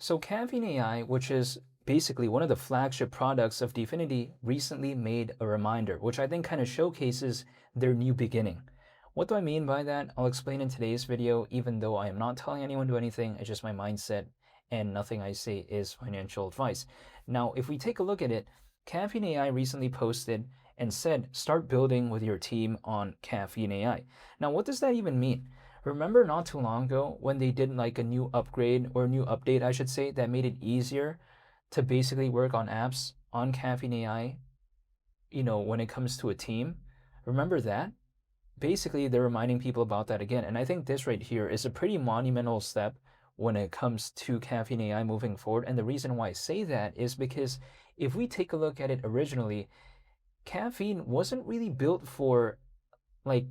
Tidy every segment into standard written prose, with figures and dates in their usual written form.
So Caffeine AI, which is basically one of the flagship products of Dfinity, recently made a reminder, which I think kind of showcases their new beginning. What do I mean by that? I'll explain in today's video, even though I am not telling anyone to do anything. It's just my mindset, and nothing I say is financial advice. Now, if we take a look at it, Caffeine AI recently posted and said, start building with your team on Caffeine AI. Now, what does that even mean? Remember not too long ago when they did like a new upgrade or a new update, I should say, that made it easier to basically work on apps on Caffeine AI, when it comes to a team? Remember that? Basically, they're reminding people about that again. And I think this right here is a pretty monumental step when it comes to Caffeine AI moving forward. And the reason why I say that is because if we take a look at it originally, Caffeine wasn't really built for like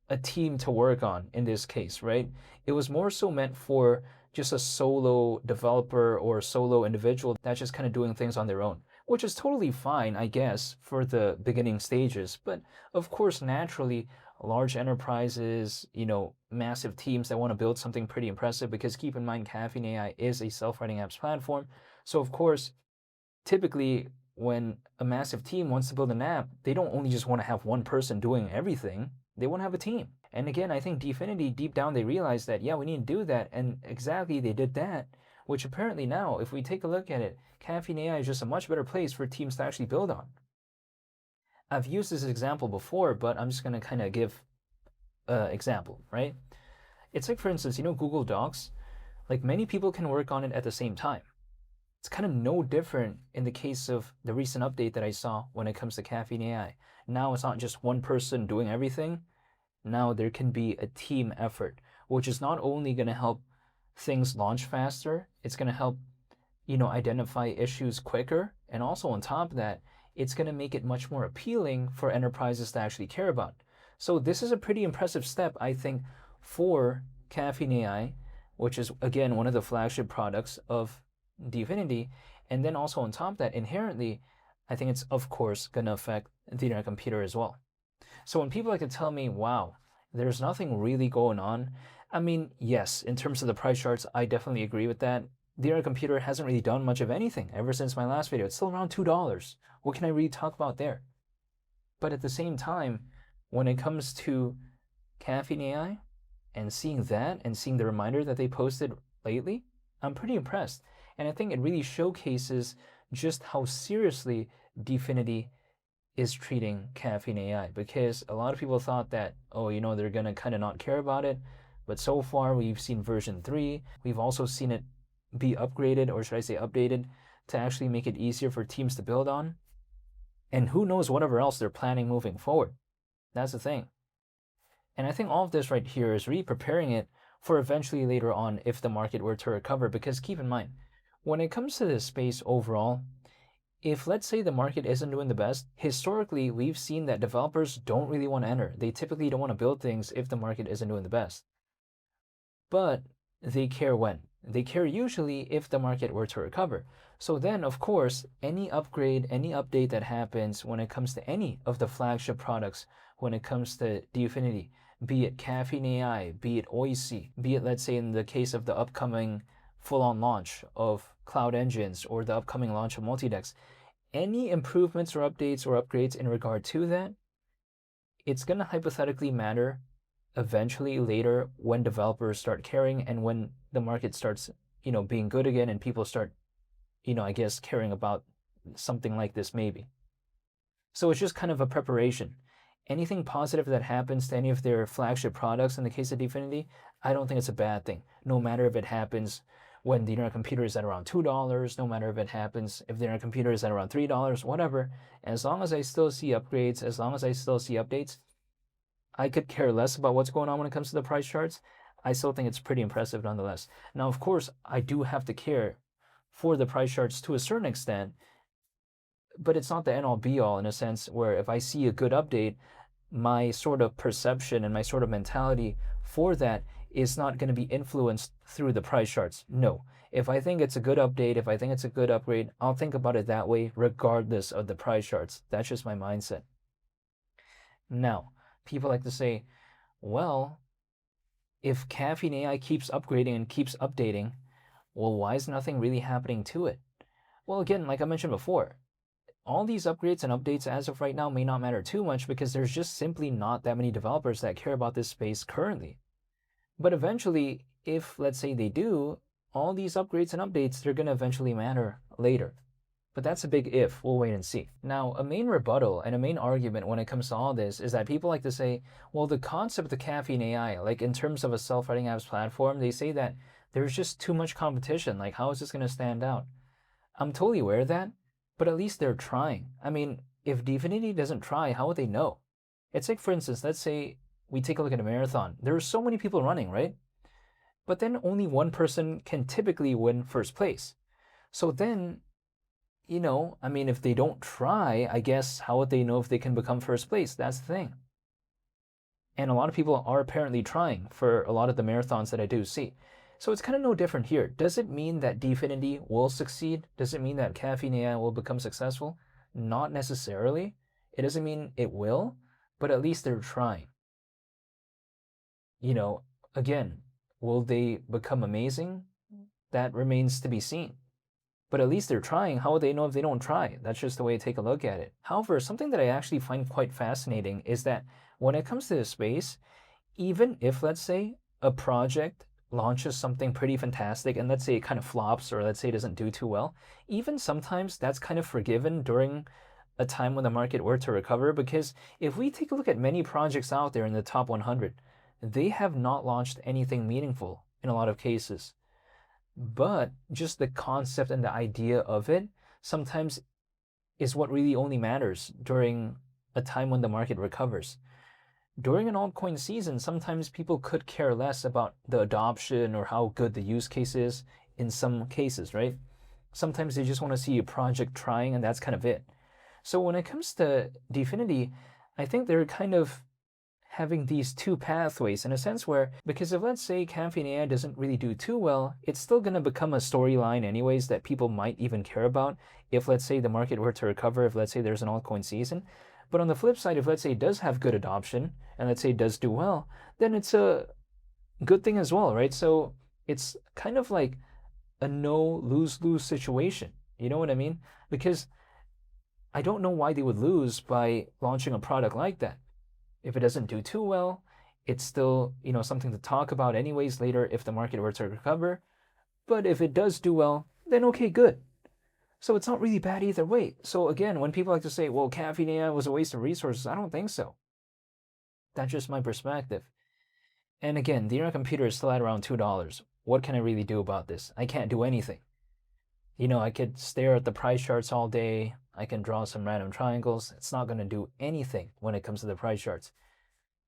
a team to work on in this case, right? It was more so meant for just a solo developer or solo individual that's just kind of doing things on their own, which is totally fine, I guess, for the beginning stages. But of course, naturally, large enterprises, massive teams that want to build something pretty impressive, because keep in mind, Caffeine AI is a self-writing apps platform. So of course, typically when a massive team wants to build an app, they don't only just want to have one person doing everything, they want to have a team. And again, I think Dfinity, deep down, they realized that, yeah, we need to do that. And exactly, they did that, which apparently now, if we take a look at it, Caffeine AI is just a much better place for teams to actually build on. I've used this example before, but I'm just going to kind of give an example, right? It's like, for instance, Google Docs, like many people can work on it at the same time. It's kind of no different in the case of the recent update that I saw when it comes to Caffeine AI. Now it's not just one person doing everything. Now there can be a team effort, which is not only going to help things launch faster, it's going to help, identify issues quicker. And also on top of that, it's going to make it much more appealing for enterprises to actually care about. So this is a pretty impressive step, I think, for Caffeine AI, which is, again, one of the flagship products of Dfinity. And then also on top of that, inherently, I think it's, of course, going to affect the internet computer as well. So when people like to tell me, wow, there's nothing really going on, I mean, yes, in terms of the price charts, I definitely agree with that. The internet computer hasn't really done much of anything ever since my last video. It's still around $2. What can I really talk about there? But at the same time, when it comes to Caffeine AI and seeing that and seeing the reminder that they posted lately, I'm pretty impressed. And I think it really showcases just how seriously Dfinity is treating Caffeine AI, because a lot of people thought that, they're going to kind of not care about it. But so far, we've seen version 3. We've also seen it be upgraded, or should I say updated, to actually make it easier for teams to build on. And who knows whatever else they're planning moving forward. That's the thing. And I think all of this right here is really preparing it for eventually later on if the market were to recover. Because keep in mind, when it comes to this space overall, if let's say the market isn't doing the best, historically, we've seen that developers don't really want to enter. They typically don't want to build things if the market isn't doing the best. But they care when. They care usually if the market were to recover. So then, of course, any upgrade, any update that happens when it comes to any of the flagship products, when it comes to Dfinity, be it Caffeine AI, be it OIC, be it, let's say, in the case of the upcoming full-on launch of Cloud Engines or the upcoming launch of Multidex, any improvements or updates or upgrades in regard to that, it's going to hypothetically matter eventually later when developers start caring and when the market starts, being good again and people start, I guess, caring about something like this maybe. So it's just kind of a preparation. Anything positive that happens to any of their flagship products in the case of Dfinity, I don't think it's a bad thing. No matter if it happens when the internet computer is at around $2, no matter if it happens if the internet computer is at around $3, whatever. As long as I still see upgrades, as long as I still see updates, I could care less about what's going on when it comes to the price charts. I still think it's pretty impressive nonetheless. Now, of course, I do have to care for the price charts to a certain extent, but it's not the end-all be-all in a sense where if I see a good update, my sort of perception and my sort of mentality for that is not going to be influenced through the price charts. No. If I think it's a good update, if I think it's a good upgrade, I'll think about it that way regardless of the price charts. That's just my mindset. Now, people like to say, well, if Caffeine AI keeps upgrading and keeps updating, Well, why is nothing really happening to it? Well, again, like I mentioned before, all these upgrades and updates as of right now may not matter too much because there's just simply not that many developers that care about this space currently. But eventually, if let's say they do, all these upgrades and updates, they're going to eventually matter later. But that's a big if. We'll wait and see. Now, a main rebuttal and a main argument when it comes to all this is that people like to say, well, the concept of the caffeine AI, like in terms of a self-writing apps platform, they say that there's just too much competition. Like, how is this going to stand out? I'm totally aware of that, but at least they're trying. I mean, if Divinity doesn't try, how would they know? It's like, for instance, let's say we take a look at a marathon. There are so many people running, right? But then only one person can typically win first place. So then, I mean, if they don't try, I guess, how would they know if they can become first place? That's the thing. And a lot of people are apparently trying for a lot of the marathons that I do see. So it's kind of no different here. Does it mean that Dfinity will succeed? Does it mean that Caffeine AI will become successful? Not necessarily. It doesn't mean it will, but at least they're trying. Again, will they become amazing? That remains to be seen. But at least they're trying. How would they know if they don't try? That's just the way to take a look at it. However, something that I actually find quite fascinating is that when it comes to this space, even if, let's say, a project launches something pretty fantastic and let's say it kind of flops or let's say it doesn't do too well, even sometimes that's kind of forgiven during a time when the market were to recover, because if we take a look at many projects out there in the top 100, they have not launched anything meaningful in a lot of cases. But just the concept and the idea of it sometimes is what really only matters during a time when the market recovers. During an altcoin season, sometimes people could care less about the adoption or how good the use case is in some cases, right? Sometimes they just want to see a project trying and that's kind of it. So when it comes to Dfinity, I think they're kind of having these two pathways in a sense where, because if let's say Caffeine AI doesn't really do too well, it's still going to become a storyline anyways that people might even care about if let's say the market were to recover, if let's say there's an altcoin season. But on the flip side, if let's say it does have good adoption and let's say it does do well, then it's a good thing as well, right? So it's kind of like a no lose-lose situation. You know what I mean? Because I don't know why they would lose by launching a product like that. If it doesn't do too well, it's still, something to talk about anyways later if the market were to recover. But if it does do well, then okay, good. So it's not really bad either way. So again, when people like to say, well, Caffeine AI was a waste of resources, I don't think so. That's just my perspective. And again, the internet computer is still at around $2. What can I really do about this? I can't do anything. I could stare at the price charts all day. I can draw some random triangles. It's not going to do anything when it comes to the price charts.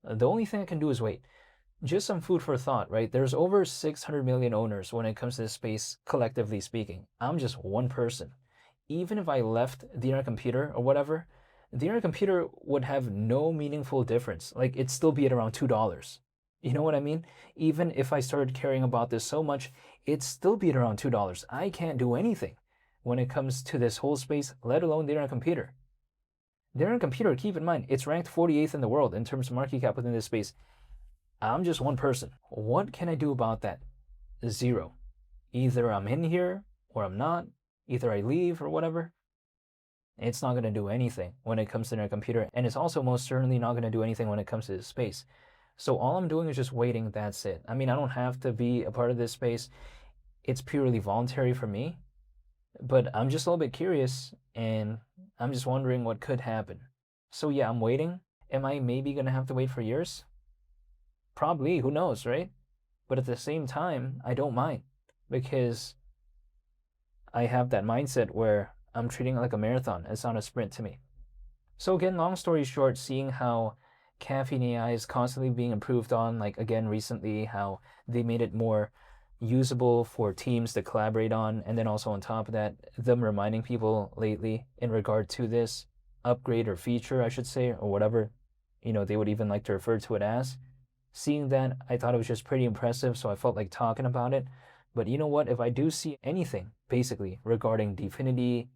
The only thing I can do is wait. Just some food for thought, right? There's over 600 million owners when it comes to this space, collectively speaking. I'm just one person. Even if I left the internet computer or whatever, the internet computer would have no meaningful difference. Like, it'd still be at around $2. You know what I mean? Even if I started caring about this so much, it'd still be at around $2. I can't do anything when it comes to this whole space, let alone the internet computer. The internet computer, keep in mind, it's ranked 48th in the world in terms of market cap within this space. I'm just one person. What can I do about that? Zero. Either I'm in here or I'm not. Either I leave or whatever. It's not going to do anything when it comes to their computer, and it's also most certainly not going to do anything when it comes to this space. So all I'm doing is just waiting, that's it. I mean, I don't have to be a part of this space. It's purely voluntary for me, but I'm just a little bit curious, and I'm just wondering what could happen. So yeah, I'm waiting. Am I maybe going to have to wait for years? Probably, who knows, right? But at the same time, I don't mind, because I have that mindset where I'm treating it like a marathon. It's not a sprint to me. So again, long story short, seeing how Caffeine AI is constantly being improved on, like again recently, how they made it more usable for teams to collaborate on, and then also on top of that, them reminding people lately in regard to this upgrade or feature, I should say, or whatever, they would even like to refer to it as. Seeing that, I thought it was just pretty impressive, so I felt like talking about it. But you know what? If I do see anything, basically, regarding Dfinity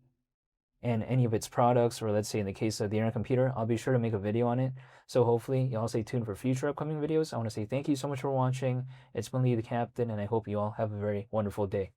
and any of its products, or let's say in the case of the internet computer, I'll be sure to make a video on it. So hopefully y'all stay tuned for future upcoming videos. I want to say thank you so much for watching. It's been Lee the Captain, and I hope you all have a very wonderful day.